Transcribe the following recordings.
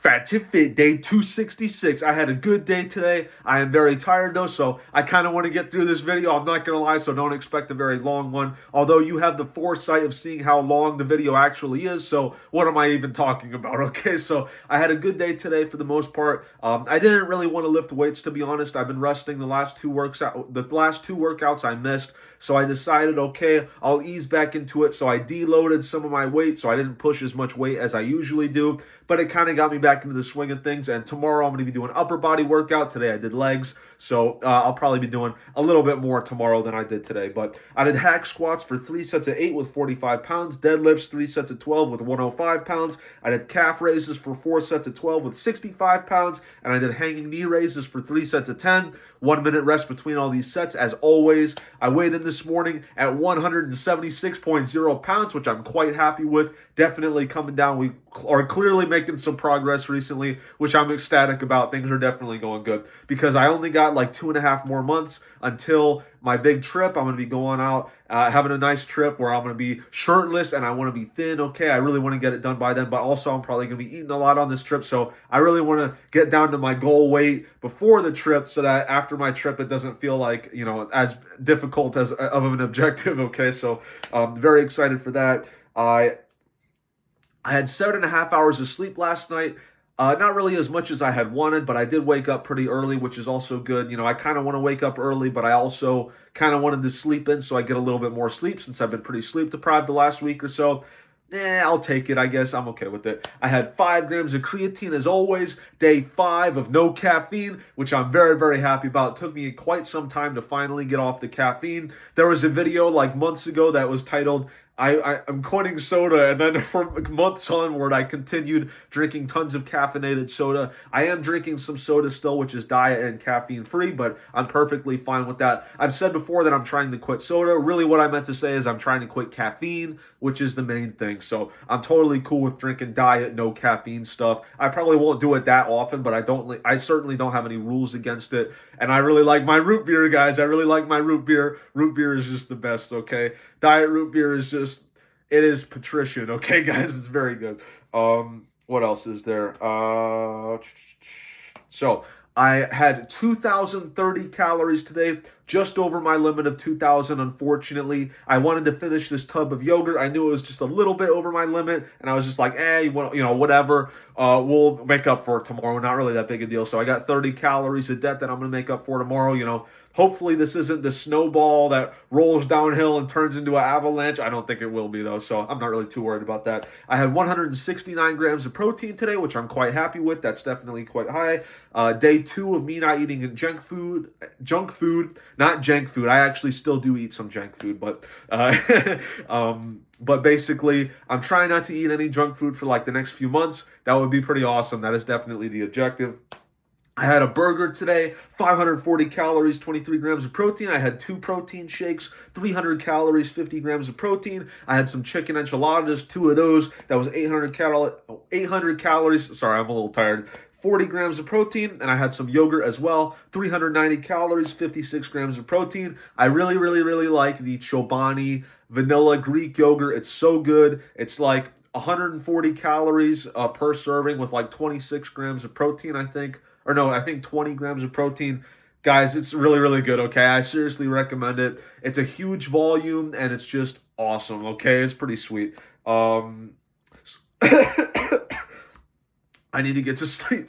Fat Tip Fit day 266. I had a good day today. I am very tired though, so I kind of want to get through this video. I'm not going to lie, so don't expect a very long one. Although you have the foresight of seeing how long the video actually is, so what am I even talking about? Okay, so I had a good day today for the most part. I didn't really want to lift weights, to be honest. I've been resting the last two workouts I missed, so I decided, okay, I'll ease back into it. So I deloaded some of my weight, so I didn't push as much weight as I usually do, but it kind of got me back into the swing of things. And tomorrow I'm going to be doing upper body workout. Today I did legs, so I'll probably be doing a little bit more tomorrow than I did today. But I did hack squats for 3 sets of 8 with 45 pounds, deadlifts 3 sets of 12 with 105 pounds. I did calf raises for 4 sets of 12 with 65 pounds, and I did hanging knee raises for 3 sets of 10. 1 minute rest between all these sets. As always, I weighed in this morning at 176.0 pounds, which I'm quite happy with. Definitely coming down. We are clearly making some progress recently, which I'm ecstatic about. Things are definitely going good because I only got like 2.5 more months until my big trip. I'm going to be going out, having a nice trip where I'm going to be shirtless and I want to be thin. Okay, I really want to get it done by then, but also I'm probably going to be eating a lot on this trip, so I really want to get down to my goal weight before the trip so that after my trip it doesn't feel like, as difficult as of an objective. Okay, so I'm very excited for that. I had 7.5 hours of sleep last night. Not really as much as I had wanted, but I did wake up pretty early, which is also good. I kind of want to wake up early, but I also kind of wanted to sleep in so I get a little bit more sleep since I've been pretty sleep deprived the last week or so. I'll take it. I guess I'm okay with it. I had 5 grams of creatine as always. Day 5 of no caffeine, which I'm very, very happy about. It took me quite some time to finally get off the caffeine. There was a video like months ago that was titled, I'm quitting soda, and then from months onward, I continued drinking tons of caffeinated soda. I am drinking some soda still, which is diet and caffeine-free, but I'm perfectly fine with that. I've said before that I'm trying to quit soda. Really, what I meant to say is I'm trying to quit caffeine, which is the main thing. So I'm totally cool with drinking diet, no caffeine stuff. I probably won't do it that often, but I certainly don't have any rules against it. And I really like my root beer, guys. I really like my root beer. Root beer is just the best, okay? Diet root beer is just, it is patrician, okay, guys? It's very good. What else is there? So I had 2,030 calories today, just over my limit of 2,000, unfortunately. I wanted to finish this tub of yogurt. I knew it was just a little bit over my limit, and I was just like, whatever. We'll make up for it tomorrow. Not really that big a deal. So I got 30 calories of debt that I'm going to make up for tomorrow. Hopefully this isn't the snowball that rolls downhill and turns into an avalanche. I don't think it will be, though, so I'm not really too worried about that. I had 169 grams of protein today, which I'm quite happy with. That's definitely quite high. Day 2 of me not eating junk food, not jank food. I actually still do eat some junk food, but but basically, I'm trying not to eat any junk food for like the next few months. That would be pretty awesome. That is definitely the objective. I had a burger today, 540 calories, 23 grams of protein. I had 2 protein shakes, 300 calories, 50 grams of protein. I had some chicken enchiladas, 2 of those. That was 800 calories. Sorry, I'm a little tired. 40 grams of protein, and I had some yogurt as well. 390 calories, 56 grams of protein. I really, really, really like the Chobani vanilla Greek yogurt. It's so good. It's like 140 calories per serving with like 26 grams of protein, I think. Or no, I think 20 grams of protein. Guys, it's really, really good, okay? I seriously recommend it. It's a huge volume, and it's just awesome, okay? It's pretty sweet. I need to get to sleep.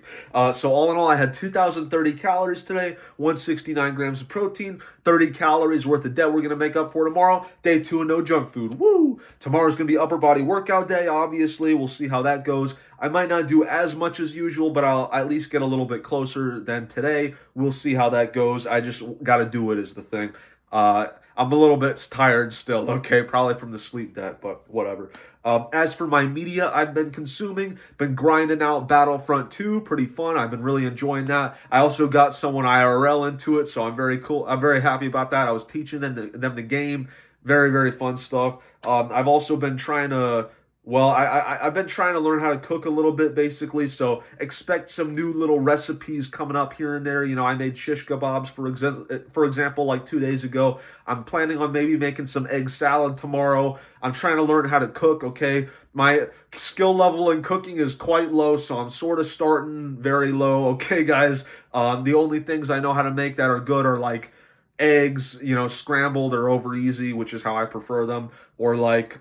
So all in all, I had 2,030 calories today, 169 grams of protein, 30 calories worth of debt we're going to make up for tomorrow. Day 2 and no junk food. Woo! Tomorrow's going to be upper body workout day, obviously. We'll see how that goes. I might not do as much as usual, but I'll at least get a little bit closer than today. We'll see how that goes. I just got to do it is the thing. I'm a little bit tired still, okay? Probably from the sleep debt, but whatever. As for my media, I've been consuming, been grinding out Battlefront 2, pretty fun. I've been really enjoying that. I also got someone IRL into it, so I'm very cool. I'm very happy about that. I was teaching them the game. Very, very fun stuff. I've also been trying to Well, I've been trying to learn how to cook a little bit, basically. So expect some new little recipes coming up here and there. You know, I made shish kebabs for example, like 2 days ago. I'm planning on maybe making some egg salad tomorrow. I'm trying to learn how to cook. Okay, my skill level in cooking is quite low, so I'm sort of starting very low. Okay, guys. The only things I know how to make that are good are like eggs, you know, scrambled or over easy, which is how I prefer them, or like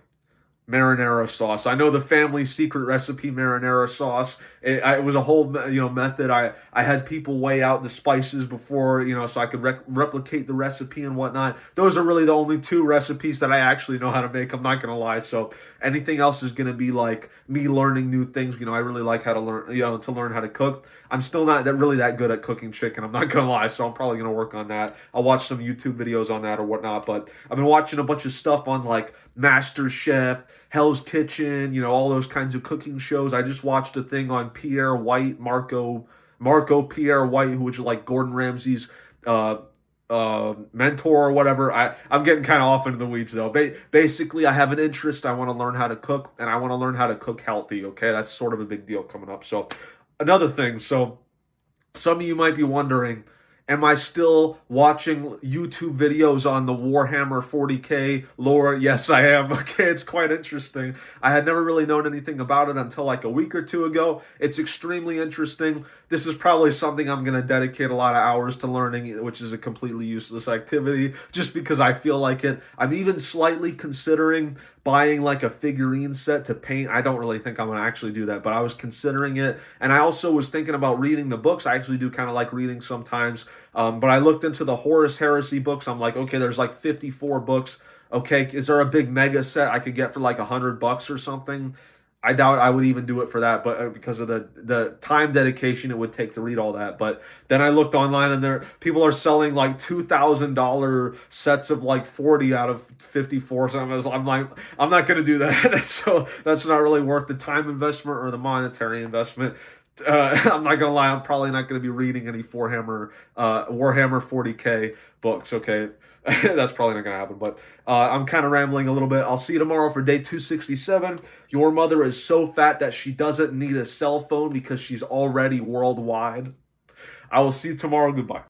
marinara sauce. I know the family secret recipe marinara sauce. It was a whole method. I had people weigh out the spices before, so I could replicate the recipe and whatnot. Those are really the only two recipes that I actually know how to make. I'm not gonna lie. So anything else is gonna be like me learning new things. I really like how to learn, to learn how to cook. I'm still not really that good at cooking chicken. I'm not gonna lie, so I'm probably gonna work on that. I'll watch some YouTube videos on that or whatnot. But I've been watching a bunch of stuff on like Master Chef, Hell's Kitchen, all those kinds of cooking shows. I just watched a thing on Pierre White, Marco Pierre White, who was like Gordon Ramsay's uh, mentor or whatever. I'm getting kind of off into the weeds though. Basically, I have an interest. I want to learn how to cook, and I want to learn how to cook healthy. Okay, that's sort of a big deal coming up. So another thing. So some of you might be wondering, am I still watching YouTube videos on the Warhammer 40K lore? Yes, I am. Okay, it's quite interesting. I had never really known anything about it until like a week or two ago. It's extremely interesting. This is probably something I'm going to dedicate a lot of hours to learning, which is a completely useless activity, just because I feel like it. I'm even slightly considering buying like a figurine set to paint. I don't really think I'm going to actually do that, but I was considering it. And I also was thinking about reading the books. I actually do kind of like reading sometimes. But I looked into the Horus Heresy books. I'm like, okay, there's like 54 books. Okay, is there a big mega set I could get for like $100 or something? I doubt I would even do it for that, but because of the time dedication it would take to read all that. But then I looked online, and there people are selling like $2,000 sets of like 40 out of 54. So I'm like, I'm not gonna do that. So that's not really worth the time investment or the monetary investment. I'm not gonna lie, I'm probably not gonna be reading any Warhammer 40K books. Okay, that's probably not gonna happen. But I'm kind of rambling a little bit. I'll see you tomorrow for day 267. Your mother is so fat that she doesn't need a cell phone because she's already worldwide. I will see you tomorrow. Goodbye.